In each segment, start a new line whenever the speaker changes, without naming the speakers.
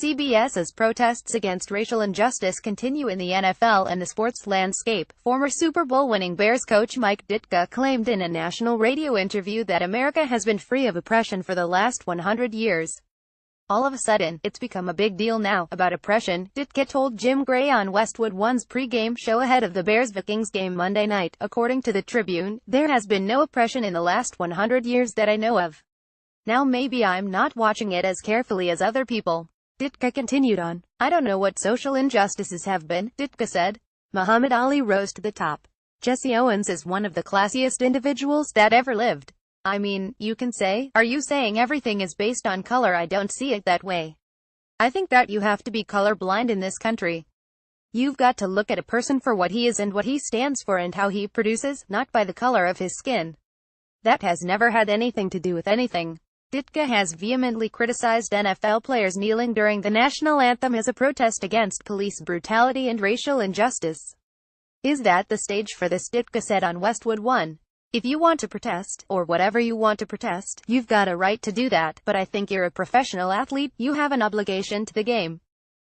CBS As protests against racial injustice continue in the NFL and the sports landscape. Former Super Bowl winning Bears coach Mike Ditka claimed in a national radio interview that America has been free of oppression for the last 100 years. All of a sudden, it's become a big deal now about oppression, Ditka told Jim Gray on Westwood One's pre-game show ahead of the Bears-Vikings game Monday night. According to the Tribune, there has been no oppression in the last 100 years that I know of. Now maybe I'm not watching it as carefully as other people. Ditka continued on. I don't know what social injustices have been, Ditka said. Muhammad Ali rose to the top. Jesse Owens is one of the classiest individuals that ever lived. I mean, you can say, are you saying everything is based on color? I don't see it that way. I think that you have to be colorblind in this country. You've got to look at a person for what he is and what he stands for and how he produces, not by the color of his skin. That has never had anything to do with anything. Ditka has vehemently criticized NFL players kneeling during the national anthem as a protest against police brutality and racial injustice. Is that the stage for this? Ditka said on Westwood One. If you want to protest, or whatever you want to protest, you've got a right to do that, but I think you're a professional athlete, you have an obligation to the game.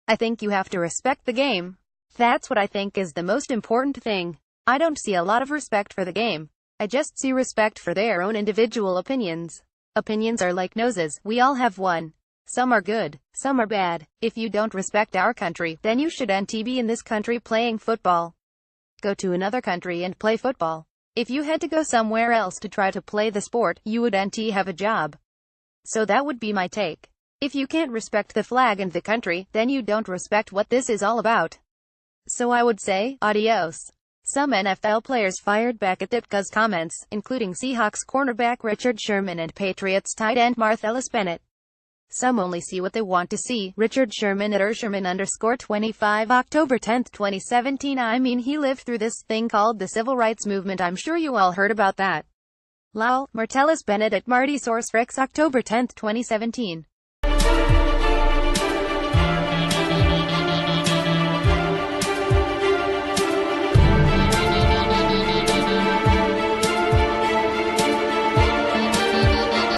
I think you have to respect the game. That's what I think is the most important thing. I don't see a lot of respect for the game. I just see respect for their own individual opinions. Opinions are like noses, we all have one. Some are good, some are bad. If you don't respect our country, then you shouldn't be in this country playing football. Go to another country and play football. If you had to go somewhere else to try to play the sport, you wouldn't have a job. So that would be my take. If you can't respect the flag and the country, then you don't respect what this is all about. So I would say, adios. Some NFL players fired back at Ditka's comments, including Seahawks cornerback Richard Sherman and Patriots tight end Martellus Bennett. Some only see what they want to see. Richard Sherman at Sherman_25 October 10, 2017. I mean, he lived through this thing called the Civil Rights Movement. I'm sure you all heard about that. Lol. Martellus Bennett at Marty Source October 10, 2017.